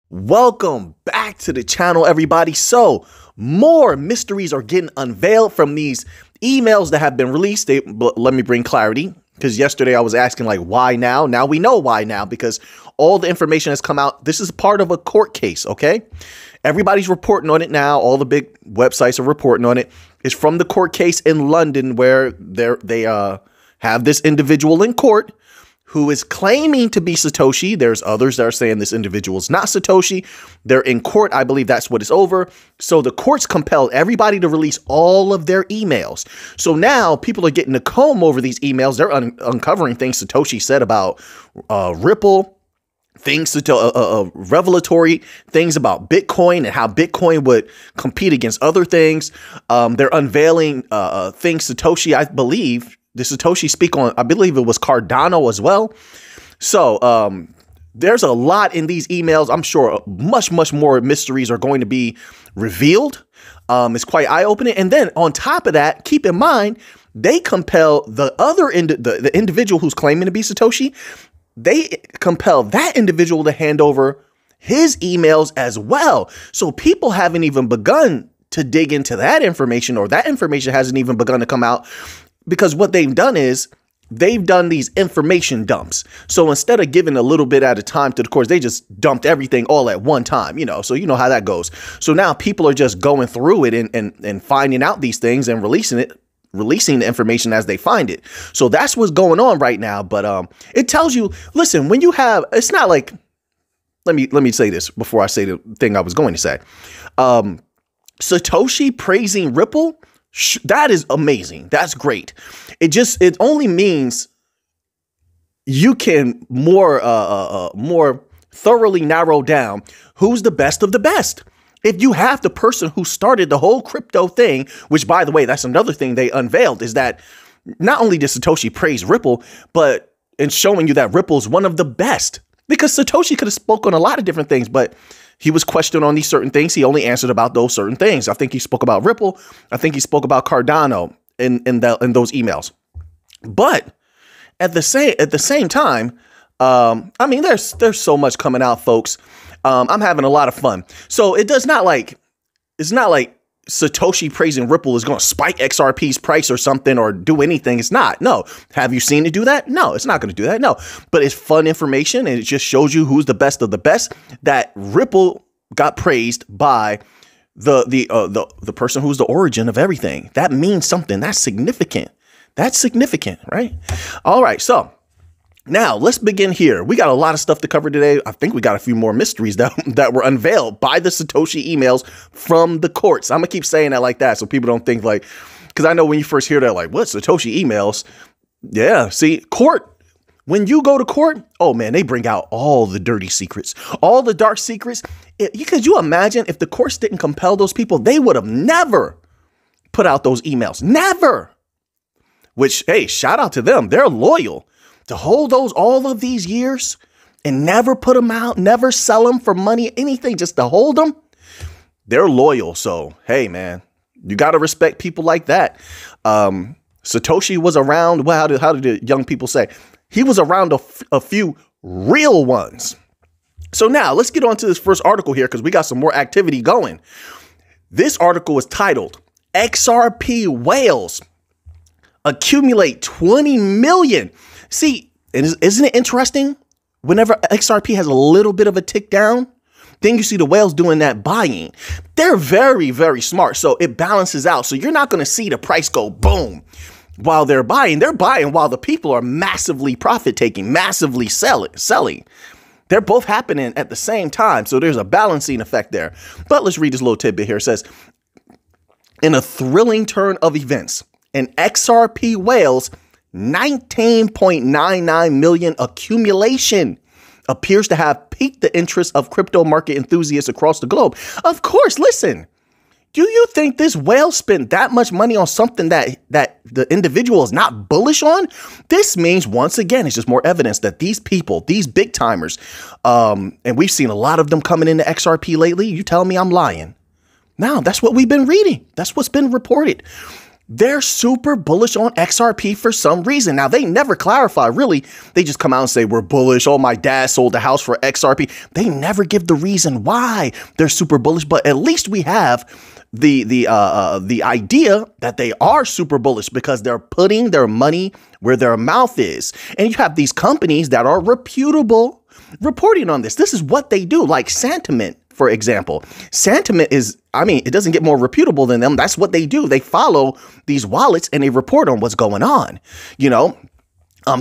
Welcome back to the channel, everybody. So more mysteries are getting unveiled from these emails that have been released. Let me bring clarity, because yesterday I was asking, like, why now? Now we know why now, because all the information has come out. This is part of a court case, okay? Everybody's reporting on it now. All the big websites are reporting on it. It's from the court case in London, where they have this individual in court who is claiming to be Satoshi. There's others that are saying this individual is not Satoshi. They're in court. I believe that's what it's over. So the courts compelled everybody to release all of their emails. So now people are getting to comb over these emails. They're uncovering things Satoshi said about Ripple, things revelatory things about Bitcoin and how Bitcoin would compete against other things. They're unveiling things Satoshi, I believe, the Satoshi speak on, I believe it was Cardano as well. So there's a lot in these emails. I'm sure much more mysteries are going to be revealed. It's quite eye-opening. And then on top of that, keep in mind, they compel the other the individual who's claiming to be Satoshi. They compel that individual to hand over his emails as well. So people haven't even begun to dig into that information, or that information hasn't even begun to come out. Because what they've done is they've done these information dumps. So instead of giving a little bit at a time to the courts, they just dumped everything all at one time, so you know how that goes. So now people are just going through it and finding out these things and releasing the information as they find it. So that's what's going on right now. But it tells you, listen, when you have, it's not like, let me say this before I say the thing I was going to say. Satoshi praising Ripple, that is amazing. That's great. It only means you can more thoroughly narrow down who's the best of the best. If you have the person who started the whole crypto thing, which, by the way, that's another thing they unveiled, is that not only did Satoshi praise Ripple, but in showing you that Ripple is one of the best, because Satoshi could have spoken on a lot of different things, but he was questioned on these certain things. He only answered about those certain things. I think he spoke about Ripple. I think he spoke about Cardano in those emails. But at the same time, I mean, there's so much coming out, folks. I'm having a lot of fun. So it's not like Satoshi praising Ripple is going to spike XRP's price or something or do anything. It's not. No. Have you seen it do that? No, it's not going to do that. No, but it's fun information, and it just shows you who's the best of the best. That Ripple got praised by the person who's the origin of everything. That means something. That's significant. That's significant, right? All right. So now let's begin here. We got a lot of stuff to cover today. I think we got a few more mysteries that were unveiled by the Satoshi emails from the courts. I'm gonna keep saying that like that so people don't think like, because I know when you first hear that, like, what, Satoshi emails? Yeah, see, court. When you go to court, oh man, they bring out all the dirty secrets, all the dark secrets. Could you imagine if the courts didn't compel those people? They would have never put out those emails. Never. Which, hey, shout out to them. They're loyal. To hold those all of these years and never put them out, never sell them for money, anything, just to hold them. They're loyal. So, hey, man, you got to respect people like that. Satoshi was around. Well, how did the young people say? He was around a few real ones. So now let's get on to this first article here, because we got some more activity going. This article is titled XRP Whales Accumulate 20 Million. See, isn't it interesting? Whenever XRP has a little bit of a tick down, then you see the whales doing that buying. They're very, very smart. So it balances out. So you're not going to see the price go boom while they're buying. They're buying while the people are massively profit taking, massively selling. They're both happening at the same time. So there's a balancing effect there. But let's read this little tidbit here. It says, in a thrilling turn of events, an XRP whales 19.99 million accumulation appears to have piqued the interest of crypto market enthusiasts across the globe. Of course, listen, do you think this whale spent that much money on something that the individual is not bullish on? This means, once again, it's just more evidence that these people, these big timers, and we've seen a lot of them coming into XRP lately. You tell me I'm lying. Now, that's what we've been reading. That's what's been reported. They're super bullish on XRP for some reason. Now, they never clarify, really. They just come out and say, we're bullish. Oh, my dad sold the house for XRP. They never give the reason why they're super bullish, but at least we have the idea that they are super bullish because they're putting their money where their mouth is. And you have these companies that are reputable reporting on this. This is what they do, like Sentiment, for example. Sentiment is, I mean, it doesn't get more reputable than them. That's what they do. They follow these wallets and they report on what's going on, you know?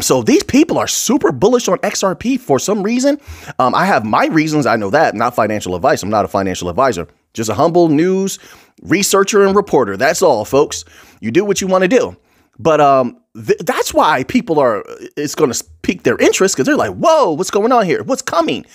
So these people are super bullish on XRP for some reason. I have my reasons. I know that. Not financial advice. I'm not a financial advisor. Just a humble news researcher and reporter. That's all, folks. You do what you want to do. But that's why people are, it's going to pique their interest because they're like, whoa, what's going on here? What's coming?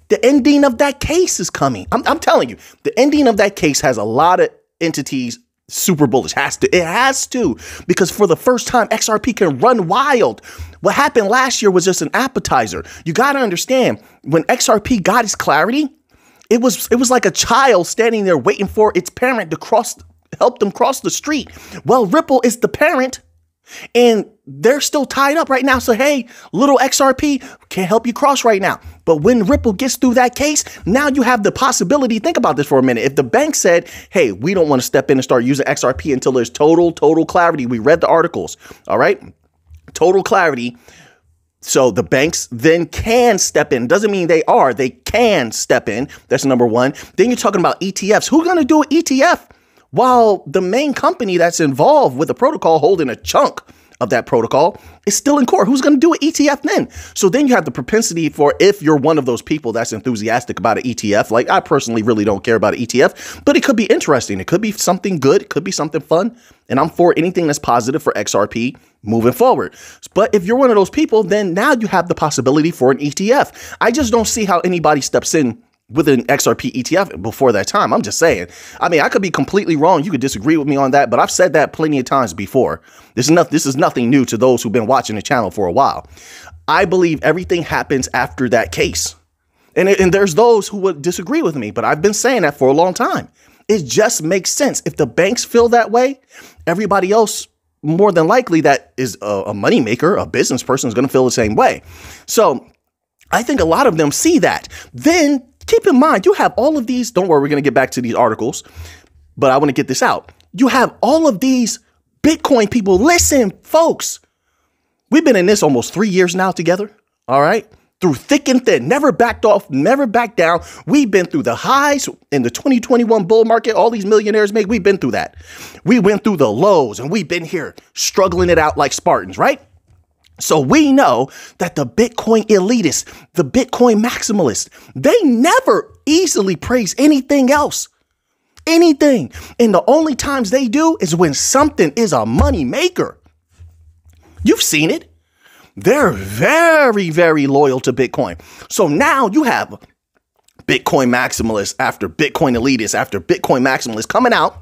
The ending of that case is coming. I'm telling you, the ending of that case has a lot of entities super bullish. It has to, because for the first time, XRP can run wild. What happened last year was just an appetizer. You got to understand, when XRP got its clarity, it was like a child standing there waiting for its parent to help them cross the street. Well, Ripple is the parent, and they're still tied up right now. So, hey, little XRP can't help you cross right now. But when Ripple gets through that case, now you have the possibility. Think about this for a minute. If the bank said, hey, we don't want to step in and start using XRP until there's total clarity. We read the articles. All right. Total clarity. So the banks then can step in. Doesn't mean they can step in. That's number one. Then you're talking about ETFs. Who's going to do an ETF while the main company that's involved with the protocol holding a chunk of that protocol is still in court? Who's going to do an ETF then? So then you have the propensity for, if you're one of those people that's enthusiastic about an ETF, like I personally really don't care about an ETF, but it could be interesting. It could be something good. It could be something fun. And I'm for anything that's positive for XRP moving forward. But if you're one of those people, then now you have the possibility for an ETF. I just don't see how anybody steps in with an XRP ETF before that time. I'm just saying. I mean, I could be completely wrong. You could disagree with me on that, but I've said that plenty of times before. This is nothing new to those who've been watching the channel for a while. I believe everything happens after that case. And there's those who would disagree with me, but I've been saying that for a long time. It just makes sense. If the banks feel that way, everybody else, more than likely, that is a moneymaker, a business person, is going to feel the same way. So I think a lot of them see that. Then keep in mind, you have all of these. Don't worry, we're going to get back to these articles, but I want to get this out. You have all of these Bitcoin people. Listen, folks, we've been in this almost 3 years now together. All right. Through thick and thin, never backed off, never backed down. We've been through the highs in the 2021 bull market. All these millionaires make. We've been through that. We went through the lows, and we've been here struggling it out like Spartans, right? So we know that the Bitcoin elitists, the Bitcoin maximalists, they never easily praise anything else. Anything. And the only times they do is when something is a money maker. You've seen it. They're very, very loyal to Bitcoin. So now you have Bitcoin maximalists after Bitcoin elitists after Bitcoin maximalists coming out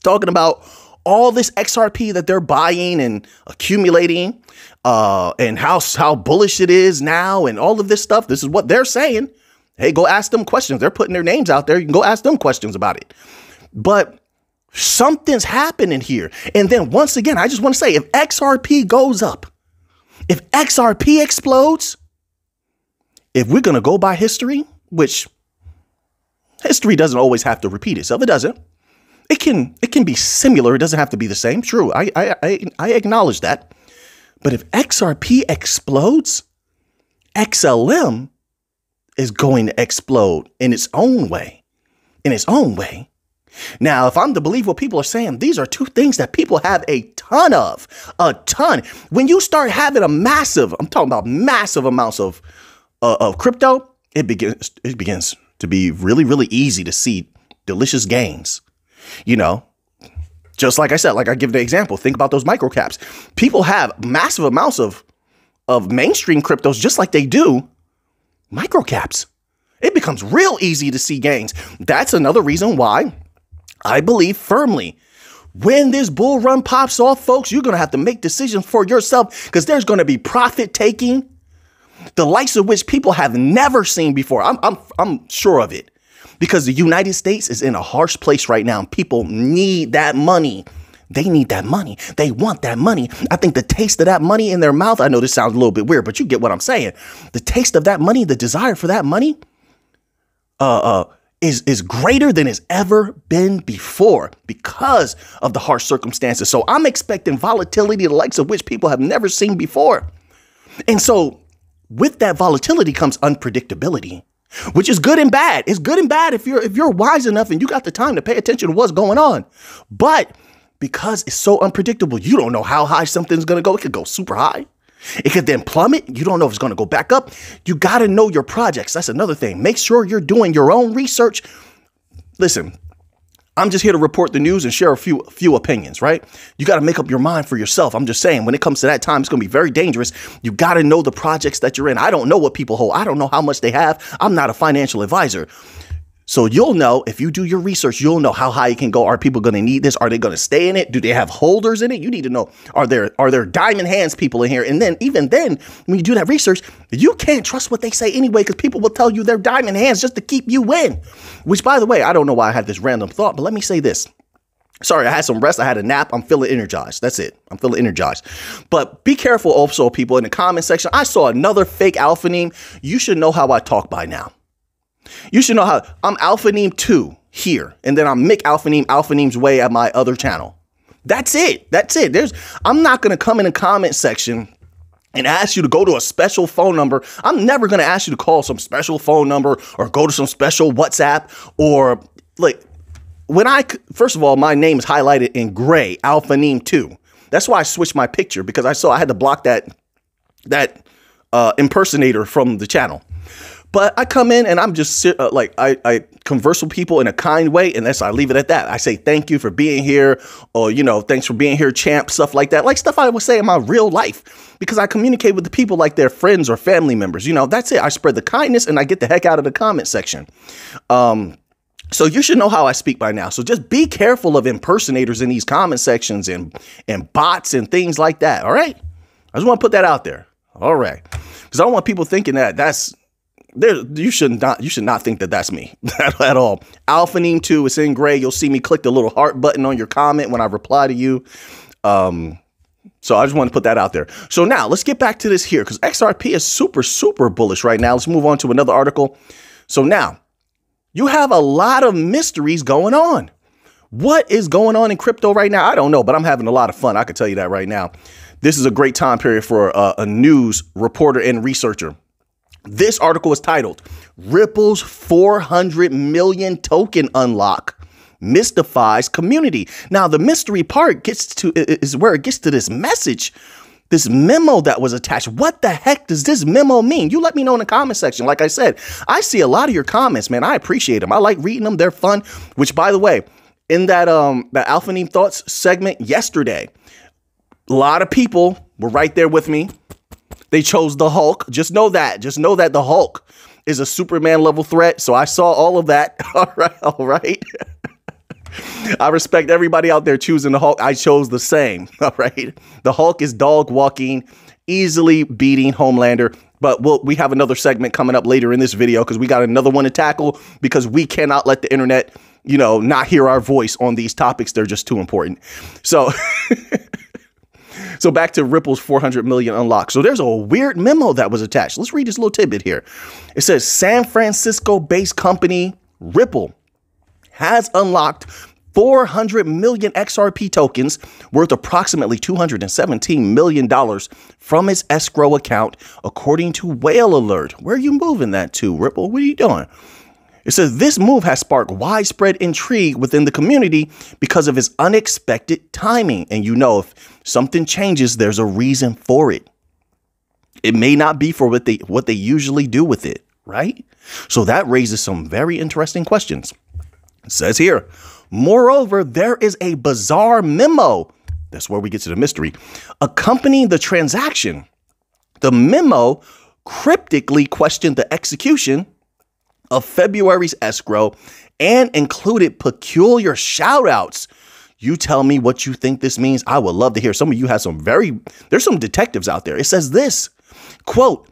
talking about all this XRP that they're buying and accumulating, and how bullish it is now and all of this stuff. This is what they're saying. Hey, go ask them questions. They're putting their names out there. You can go ask them questions about it. But something's happening here. And then once again, I just want to say, if XRP goes up, if XRP explodes, if we're going to go by history, which history doesn't always have to repeat itself. It doesn't. It can be similar. It doesn't have to be the same. True. I acknowledge that. But if XRP explodes, XLM is going to explode in its own way. In its own way. Now, if I'm to believe what people are saying, these are two things that people have a ton of. A ton. When you start having I'm talking about massive amounts of crypto, it begins to be really, really easy to see delicious gains. You know, just like I said, like I give the example, think about those micro caps. People have massive amounts of mainstream cryptos, just like they do micro caps. It becomes real easy to see gains. That's another reason why I believe firmly when this bull run pops off, folks, you're going to have to make decisions for yourself, because there's going to be profit taking, the likes of which people have never seen before. I'm sure of it, because the United States is in a harsh place right now. People need that money. They need that money. They want that money. I think the taste of that money in their mouth, I know this sounds a little bit weird, but you get what I'm saying. The taste of that money, the desire for that money, is greater than it's ever been before because of the harsh circumstances. So I'm expecting volatility, the likes of which people have never seen before. And so with that volatility comes unpredictability, which is good and bad. It's good and bad if you're wise enough and you got the time to pay attention to what's going on. But because it's so unpredictable, you don't know how high something's going to go. It could go super high. It could then plummet. You don't know if it's going to go back up. You got to know your projects. That's another thing. Make sure you're doing your own research. Listen, I'm just here to report the news and share a few opinions, right? You got to make up your mind for yourself. I'm just saying, when it comes to that time, it's going to be very dangerous. You got to know the projects that you're in. I don't know what people hold. I don't know how much they have. I'm not a financial advisor. So you'll know, if you do your research, you'll know how high it can go. Are people going to need this? Are they going to stay in it? Do they have holders in it? You need to know, are there diamond hands people in here? And then even then, when you do that research, you can't trust what they say anyway, because people will tell you they're diamond hands just to keep you in. Which, by the way, I don't know why I had this random thought, but let me say this. Sorry, I had some rest. I had a nap. I'm feeling energized. That's it. I'm feeling energized. But be careful also, people, in the comment section. I saw another fake Auphanim. You should know how I talk by now. You should know how I'm Auphanim 2 here, and then I'm Mick Auphanim, Auphanim's Way at my other channel. That's it. That's it. I'm not going to come in the comment section and ask you to go to a special phone number. I'm never going to ask you to call some special phone number or go to some special WhatsApp or like first of all, my name is highlighted in gray, Auphanim 2. That's why I switched my picture, because I had to block that impersonator from the channel. But I come in and I'm just I converse with people in a kind way, and I leave it at that. I say thank you for being here, or thanks for being here, champ, stuff like that, like stuff I would say in my real life, because I communicate with the people like they're friends or family members. That's it. I spread the kindness and I get the heck out of the comment section. So you should know how I speak by now. So just be careful of impersonators in these comment sections and bots and things like that. All right, I just want to put that out there. All right, because I don't want people thinking that you should not think that that's me at all. Auphanim 2, it's in gray. You'll see me click the little heart button on your comment when I reply to you. So I just want to put that out there. So now let's get back to this here, because XRP is super, super bullish right now. Let's move on to another article. So now you have a lot of mysteries going on. What is going on in crypto right now? I don't know, but I'm having a lot of fun. I can tell you that right now. This is a great time period for a news reporter and researcher. This article is titled "Ripple's 400 million token unlock mystifies community." Now, the mystery part is where it gets to this message, this memo that was attached. What the heck does this memo mean? You let me know in the comment section. Like I said, I see a lot of your comments, man. I appreciate them. I like reading them. They're fun. Which, by the way, in that Auphanim Thoughts segment yesterday, a lot of people were right there with me. They chose the Hulk. Just know that. Just know that the Hulk is a Superman level threat. So I saw all of that. All right. All right. I respect everybody out there choosing the Hulk. I chose the same. All right. The Hulk is dog walking, easily beating Homelander. But we have another segment coming up later in this video, because we got another one to tackle, because we cannot let the internet, not hear our voice on these topics. They're just too important. So So back to Ripple's 400 million unlock. So there's a weird memo that was attached. Let's read this little tidbit here. It says San Francisco-based company Ripple has unlocked 400 million XRP tokens worth approximately $217 million from its escrow account, according to Whale Alert. Where are you moving that to, Ripple? What are you doing? It says this move has sparked widespread intrigue within the community because of its unexpected timing. And if something changes, there's a reason for it. It may not be for what they usually do with it, right? So that raises some very interesting questions. It says here, moreover, there is a bizarre memo. That's where we get to the mystery. Accompanying the transaction, the memo cryptically questioned the execution of February's escrow and included peculiar shout outs. You tell me what you think this means. I would love to hear. Some of you have there's some detectives out there. It says this, quote,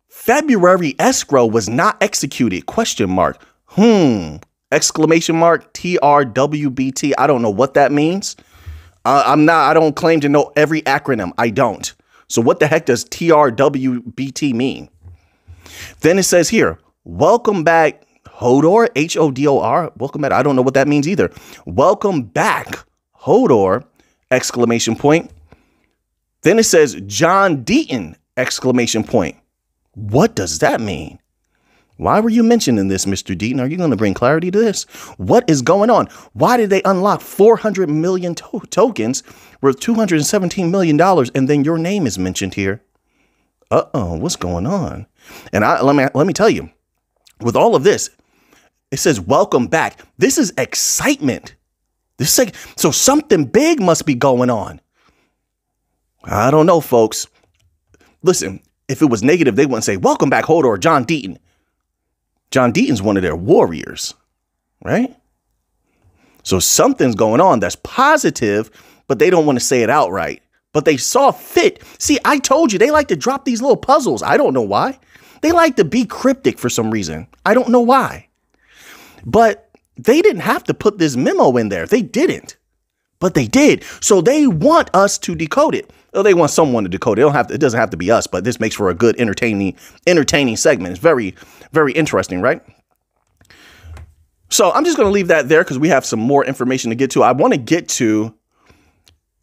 February escrow was not executed, question mark. Exclamation mark, TRWBT. I don't know what that means. I don't claim to know every acronym. I don't. So what the heck does TRWBT mean? Then it says here, welcome back, Hodor, HODOR. Welcome back. I don't know what that means either. Welcome back, Hodor, exclamation point. Then it says John Deaton, exclamation point. What does that mean? Why were you mentioning this, Mr. Deaton? Are you going to bring clarity to this? What is going on? Why did they unlock 400 million tokens worth $217 million? And then your name is mentioned here. Uh-oh, what's going on? And let me tell you, with all of this, it says, welcome back. This is excitement. So something big must be going on. I don't know, folks. Listen, if it was negative, they wouldn't say, welcome back, Hodor, John Deaton. John Deaton's one of their warriors, right? So something's going on that's positive, but they don't want to say it outright. But they saw fit. See, I told you, they like to drop these little puzzles. I don't know why. They like to be cryptic for some reason. I don't know why. But they didn't have to put this memo in there. They didn't. But they did. So they want us to decode it. Well, they want someone to decode it. It doesn't have to be us, but this makes for a good, entertaining segment. It's very, very interesting, right? So I'm just going to leave that there because we have some more information to get to. I want to get to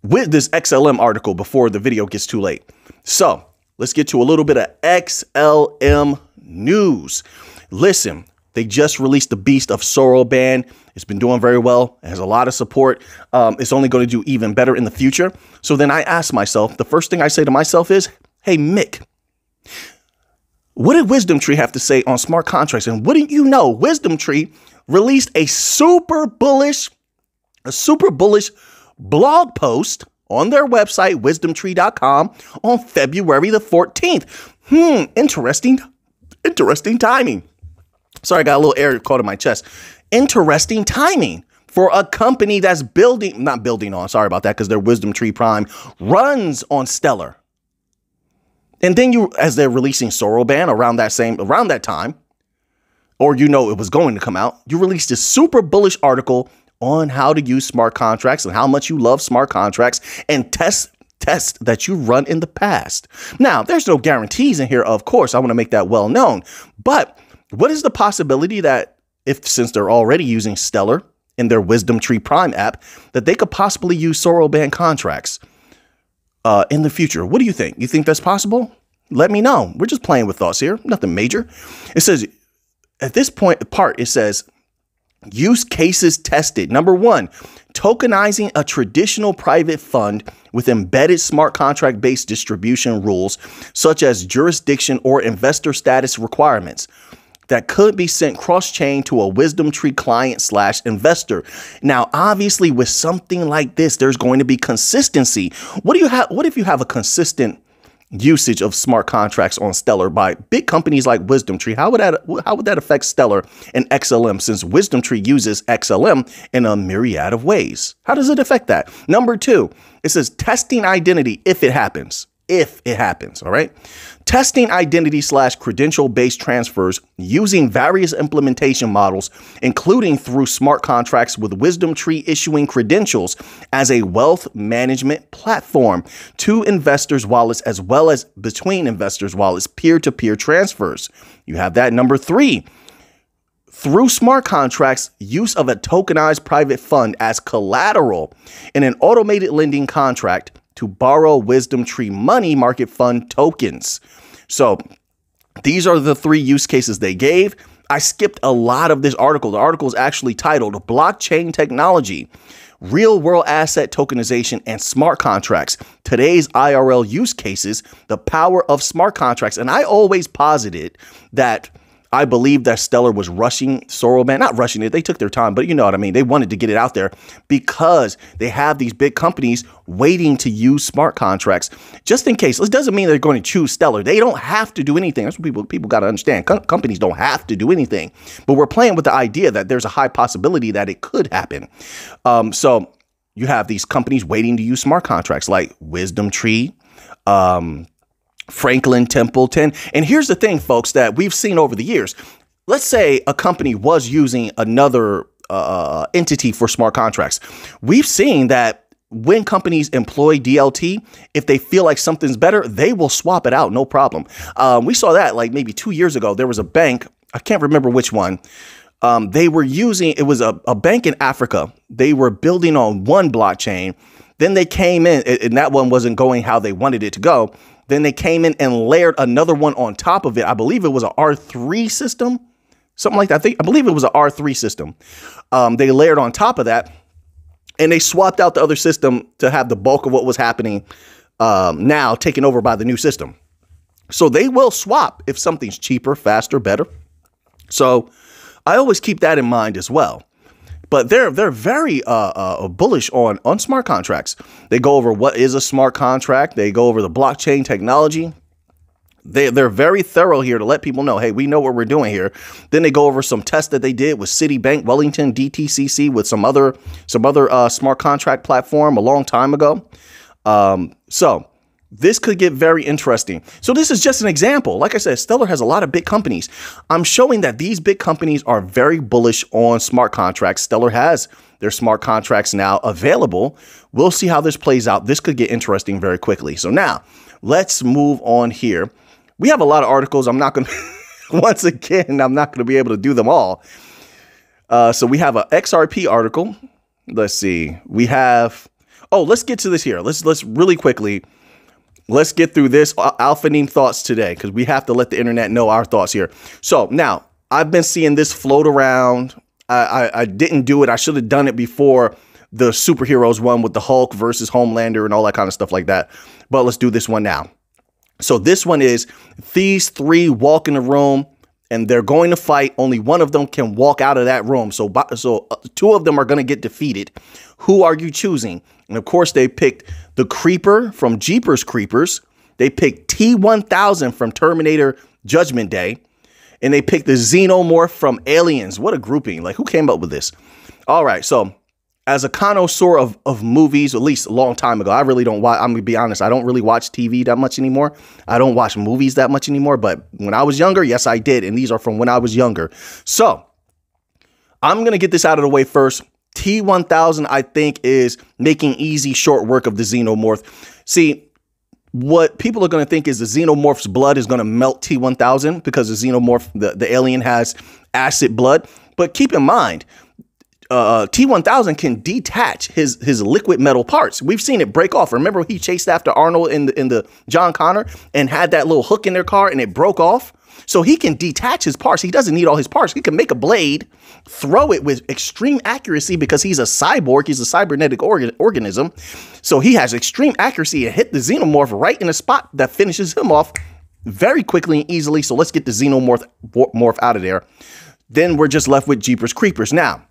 with this XLM article before the video gets too late. So let's get to a little bit of XLM news. Listen, they just released the Beast of Soroban. It's been doing very well. It has a lot of support. It's only going to do even better in the future. So then I ask myself, the first thing I say to myself is, hey, Mick, what did WisdomTree have to say on smart contracts? And wouldn't you know, WisdomTree released a super bullish blog post on their website, wisdomtree.com, on February the 14th. Interesting timing. Sorry, I got a little air caught in my chest. Interesting timing for a company that's sorry about that, because their WisdomTree Prime runs on Stellar. And then as they're releasing Soroban around that time, or it was going to come out, you released a super bullish article on how to use smart contracts and how much you love smart contracts and tests that you run in the past. Now, there's no guarantees in here, of course. I want to make that well known. But what is the possibility that since they're already using Stellar in their WisdomTree Prime app, that they could possibly use Soroban contracts in the future? What do you think? You think that's possible? Let me know. We're just playing with thoughts here. Nothing major. It says, at this part, it says, use cases tested. Number 1, tokenizing a traditional private fund with embedded smart contract-based distribution rules, such as jurisdiction or investor status requirements, that could be sent cross-chain to a WisdomTree client/investor. Now, obviously, with something like this, there's going to be consistency. What if you have a consistent usage of smart contracts on Stellar by big companies like WisdomTree? How would that affect Stellar and XLM, since WisdomTree uses XLM in a myriad of ways? How does it affect that? Number 2, it says testing identity if it happens. If it happens, all right? Testing identity/credential-based transfers using various implementation models, including through smart contracts with WisdomTree issuing credentials as a wealth management platform to investors' wallets, as well as between investors' wallets, peer-to-peer transfers. You have that. Number 3, through smart contracts, use of a tokenized private fund as collateral in an automated lending contract to borrow WisdomTree money market fund tokens. So these are the 3 use cases they gave. I skipped a lot of this article. The article is actually titled Blockchain Technology, Real World Asset Tokenization and Smart Contracts, Today's IRL Use Cases, the Power of Smart Contracts. And I always posited that I believe that Stellar was rushing Soroban, not rushing it. They took their time, but you know what I mean? They wanted to get it out there because they have these big companies waiting to use smart contracts just in case. This doesn't mean they're going to choose Stellar. They don't have to do anything. That's what people got to understand. Companies don't have to do anything, but we're playing with the idea that there's a high possibility that it could happen. So you have these companies waiting to use smart contracts like WisdomTree, Franklin Templeton. And here's the thing, folks, that we've seen over the years. Let's say a company was using another entity for smart contracts. We've seen that when companies employ DLT, if they feel like something's better, they will swap it out, no problem. We saw that like maybe 2 years ago. There was a bank, I can't remember which one. They were using, it was a bank in Africa. They were building on one blockchain. Then they came in, and that one wasn't going how they wanted it to go. Then they came in and layered another one on top of it. I believe it was an R3 system, something like that. I believe it was an R3 system. They layered on top of that, and they swapped out the other system to have the bulk of what was happening now taken over by the new system. So they will swap if something's cheaper, faster, better. So I always keep that in mind as well. But they're very bullish on smart contracts. They go over what is a smart contract. They go over the blockchain technology. They're very thorough here to let people know, hey, we know what we're doing here. Then they go over some tests that they did with Citibank, Wellington, DTCC, with some other smart contract platform a long time ago. So this could get very interesting. So this is just an example. Like I said, Stellar has a lot of big companies. I'm showing that these big companies are very bullish on smart contracts. Stellar has their smart contracts now available. We'll see how this plays out. This could get interesting very quickly. So now let's move on here. We have a lot of articles. I'm not going to, once again, I'm not going to be able to do them all. So we have an XRP article. Let's see. We have, let's get to this here. Let's really quickly. Let's get through this Auphanims thoughts today, because we have to let the internet know our thoughts here. So now I've been seeing this float around. I didn't do it. I should have done it before the superheroes one with the Hulk versus Homelander and all that kind of stuff like that. But let's do this one now. So this one is these three walk in the room and they're going to fight. Only one of them can walk out of that room. So two of them are going to get defeated. Who are you choosing? And of course, they picked the Creeper from Jeepers Creepers. They picked T-1000 from Terminator Judgment Day. And they picked the Xenomorph from Aliens. What a grouping. Like, who came up with this? All right. So as a connoisseur of movies, at least a long time ago, I really don't watch. I'm going to be honest. I don't really watch TV that much anymore. I don't watch movies that much anymore. But when I was younger, yes, I did. And these are from when I was younger. So I'm going to get this out of the way first. T-1000, I think, is making easy short work of the Xenomorph. See, what people are going to think is the Xenomorph's blood is going to melt T-1000 because the Xenomorph, the alien, has acid blood. But keep in mind, T-1000 can detach his liquid metal parts. We've seen it break off. Remember, he chased after Arnold in the John Connor and had that little hook in their car and it broke off. So he can detach his parts. He doesn't need all his parts. He can make a blade, throw it with extreme accuracy because he's a cyborg. He's a cybernetic organism. So he has extreme accuracy and hit the Xenomorph right in a spot that finishes him off very quickly and easily. So let's get the Xenomorph out of there. Then we're just left with Jeepers Creepers. Now,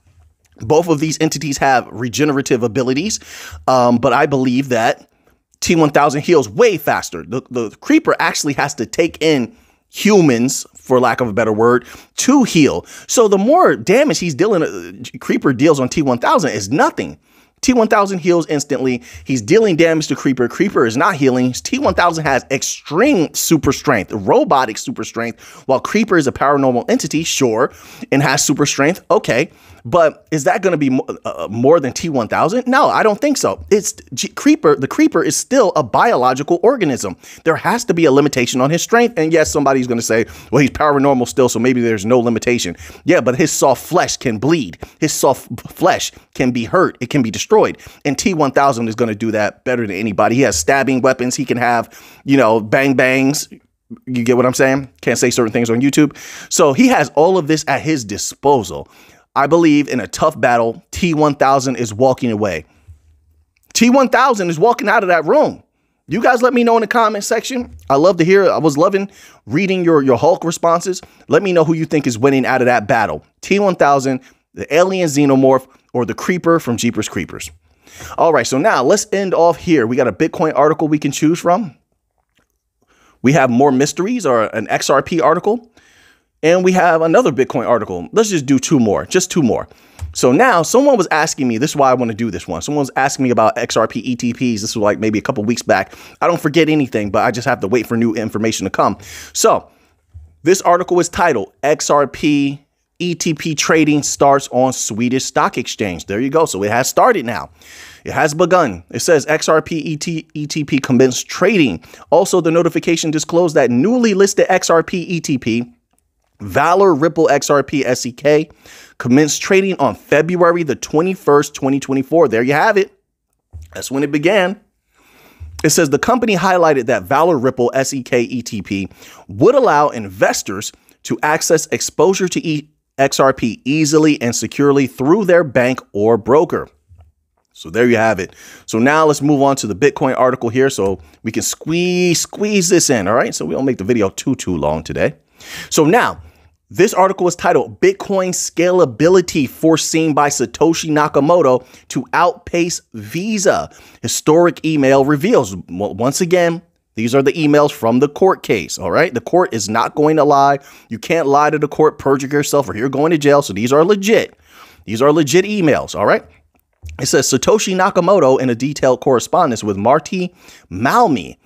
both of these entities have regenerative abilities, but I believe that T-1000 heals way faster. The Creeper actually has to take in humans, for lack of a better word, to heal. So the more damage he's dealing, Creeper deals on T-1000 is nothing. T-1000 heals instantly. He's dealing damage to Creeper. Creeper is not healing. T-1000 has extreme super strength, robotic super strength, while Creeper is a paranormal entity, sure, and has super strength. Okay. But is that going to be more than T-1000? No, I don't think so. The Creeper is still a biological organism. There has to be a limitation on his strength. And yes, somebody's going to say, well, he's paranormal still, so maybe there's no limitation. Yeah, but his soft flesh can bleed. His soft flesh can be hurt. It can be destroyed. And T-1000 is going to do that better than anybody. He has stabbing weapons. He can have, bang bangs. You get what I'm saying? Can't say certain things on YouTube. So he has all of this at his disposal. I believe in a tough battle, T-1000 is walking away. T-1000 is walking out of that room. You guys let me know in the comment section. I love to hear. I was loving reading your Hulk responses. Let me know who you think is winning out of that battle. T-1000, the alien Xenomorph, or the Creeper from Jeepers Creepers. All right, so now let's end off here. We got a Bitcoin article we can choose from. We have more mysteries, or an XRP article. And we have another Bitcoin article. Let's just do just two more. So now someone was asking me, this is why I want to do this one. Someone was asking me about XRP ETPs. This was like maybe a couple weeks back. I don't forget anything, but I just have to wait for new information to come. So this article is titled XRP ETP trading starts on Swedish Stock Exchange. There you go. So it has started now. It has begun. It says XRP ETP commenced trading. Also, the notification disclosed that newly listed XRP ETP, Valor Ripple XRP SEK, commenced trading on February the 21st, 2024. There you have it. That's when it began. It says the company highlighted that Valor Ripple SEK ETP would allow investors to access exposure to XRP easily and securely through their bank or broker. So there you have it. So now let's move on to the Bitcoin article here so we can squeeze this in. All right. So we don't make the video too long today. So now this article is titled Bitcoin Scalability Foreseen by Satoshi Nakamoto to Outpace Visa. Historic email reveals. Once again, these are the emails from the court case. All right. The court is not going to lie. You can't lie to the court, perjure yourself, or you're going to jail. So these are legit. These are legit emails. All right. It says Satoshi Nakamoto, in a detailed correspondence with Marty Malmi,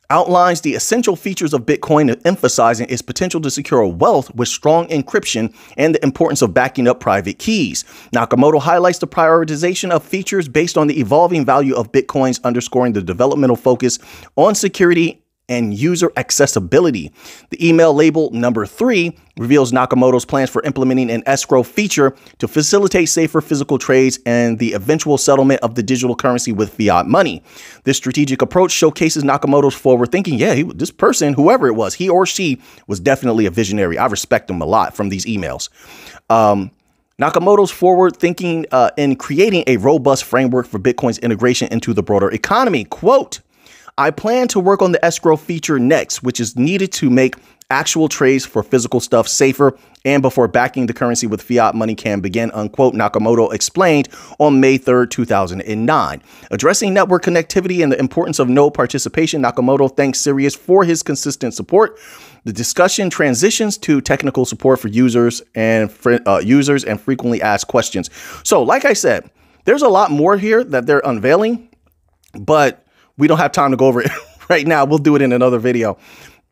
outlines the essential features of Bitcoin, emphasizing its potential to secure wealth with strong encryption and the importance of backing up private keys. Nakamoto highlights the prioritization of features based on the evolving value of Bitcoins, underscoring the developmental focus on security and user accessibility. The email labeled number 3 reveals Nakamoto's plans for implementing an escrow feature to facilitate safer physical trades and the eventual settlement of the digital currency with fiat money. This strategic approach showcases Nakamoto's forward thinking. Yeah, this person, whoever it was, he or she was definitely a visionary. I respect him a lot from these emails. Nakamoto's forward thinking in creating a robust framework for Bitcoin's integration into the broader economy. Quote, I plan to work on the escrow feature next, which is needed to make actual trades for physical stuff safer and before backing the currency with fiat money can begin, unquote, Nakamoto explained on May 3rd, 2009. Addressing network connectivity and the importance of node participation, Nakamoto thanks Sirius for his consistent support. The discussion transitions to technical support for users and frequently asked questions. So like I said, there's a lot more here that they're unveiling, but we don't have time to go over it right now. We'll do it in another video.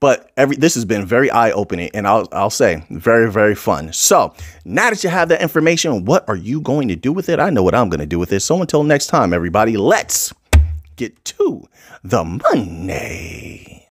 But this has been very eye-opening, and I'll say very, very fun. So now that you have that information, what are you going to do with it? I know what I'm going to do with it. So until next time, everybody, let's get to the money.